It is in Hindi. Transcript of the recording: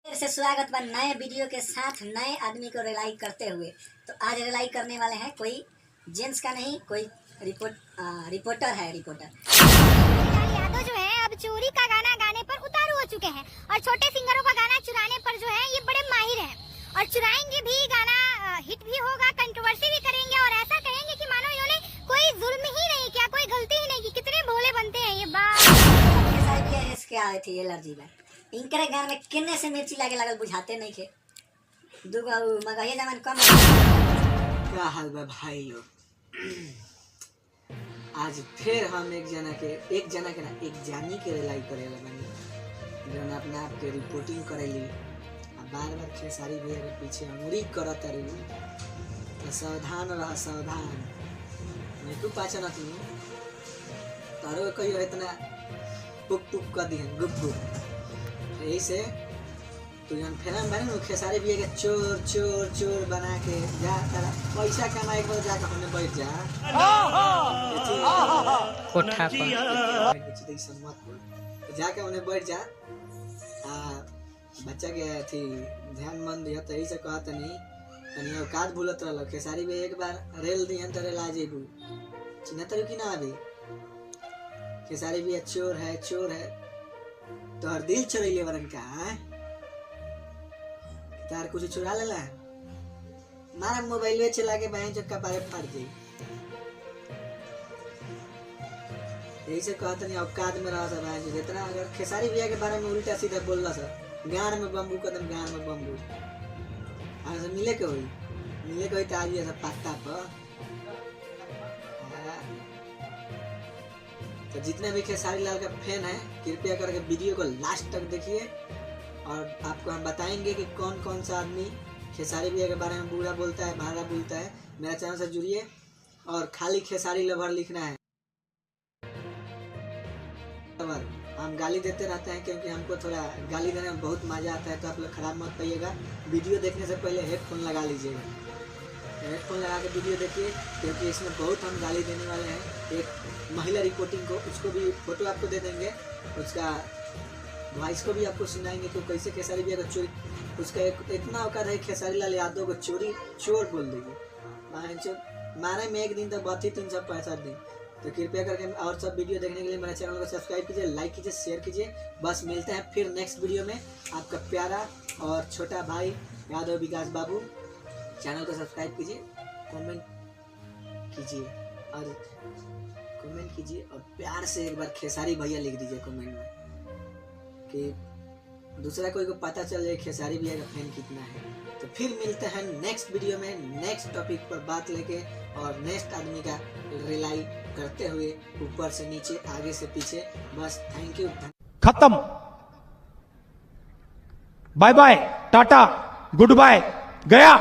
फिर से स्वागत बा नए वीडियो के साथ नए आदमी को रिलाई करते हुए। तो आज रिलाई करने वाले हैं कोई जेंट्स का नहीं, कोई रिपोर्टर है। यादव जो है अब चोरी का गाना गाने पर उतारू हो चुके हैं और छोटे सिंगरों का गाना चुराने पर जो है ये बड़े माहिर हैं और चुराएंगे भी, गाना हिट भी होगा, कंट्रोवर्सी भी करेंगे और ऐसा कहेंगे कि मानो इन्होंने कोई जुल्म ही नहीं किया, कोई गलती ही नहीं की। कितने भोले बनते हैं ये बात। क्या आई थी एलर्जी में इनकरे गान में किन्ने से मिर्ची लागे लागल बुझाते नहीं थे। दुगो मगहिया जमान कम। क्या हाल बा भाई लोग। आज फिर हम एक जानी के रिलाई करेला बनी जौन अपना आप के रिपोर्टिंग करेली बार बार खेसारी भैया के पीछे अमूरी करत रही। तो सावधान रह, सावधान नहीं तू पाचा ना तू तारो कहियो इतना पुक पुक कर दी गुप गुप। यही से तू जन फिल्म बने ना खेसारी भैया के चोर चोर चोर बना के जा तारा पैसा कमाए के बाद जाकर हमने बैठ जा कोठा पर जाके उन्हें बैठ जा। बच्चा के थी ध्यान मन दिया तो यही से कहा तनी औकात भूलत रहा। खेसारी भैया एक बार रेल दिहन तो रेल आ जेबू चिन्ह तरु की ना अभी। खेसारी भैया चोर है तो हर दिल चोरैले वरन का है तार कुछ चुरा लेला मारा मोबाइल में चला के बहन चक्का पारे फाड़ दे। यही से कहते नहीं औकात में रहा सब है जितना। अगर खेसारी भैया के बारे में उल्टा सीधा बोलला सर गान में बम्बू कदम गान में बम्बू आज मिले के होई तो आज सब पत्ता पर। तो जितने भी खेसारी लाल का फैन है कृपया करके वीडियो को लास्ट तक देखिए और आपको हम बताएंगे कि कौन कौन सा आदमी खेसारी भैया के बारे में बुरा बोलता है, भाड़ा बोलता है। मेरा चैनल से जुड़िए और खाली खेसारी लवर लिखना है। हम गाली देते रहते हैं क्योंकि हमको थोड़ा गाली देने में बहुत मजा आता है, तो आप लोग खराब मत पाइएगा। वीडियो देखने से पहले हेडफोन लगा लीजिएगा, हेडफोन लगा के वीडियो देखिए क्योंकि इसमें बहुत हम गाली देने वाले हैं। एक महिला रिपोर्टिंग को उसको भी फोटो आपको दे देंगे, उसका वॉइस को भी आपको सुनाएंगे कि कैसे खेसारी भैया को चोरी, उसका इतना औकात है खेसारी लाल यादव को चोर बोल देगी मारे में एक दिन तो बात ही 365 दिन। तो कृपया करके और सब वीडियो देखने के लिए मेरे चैनल को सब्सक्राइब कीजिए, लाइक कीजिए, शेयर कीजिए। बस मिलते हैं फिर नेक्स्ट वीडियो में। आपका प्यारा और छोटा भाई यादव विकास बाबू। चैनल को सब्सक्राइब कीजिए, कमेंट कीजिए और प्यार से एक बार खेसारी भैया लिख दीजिए कमेंट में कि दूसरा कोई को पता चल जाए खेसारी भैया का फैन कितना है। तो फिर मिलते हैं नेक्स्ट वीडियो में नेक्स्ट टॉपिक पर बात लेके और नेक्स्ट आदमी का रिलाई करते हुए ऊपर से नीचे आगे से पीछे। बस थैंक यू। खत्म, bye bye, tata, good bye, गया।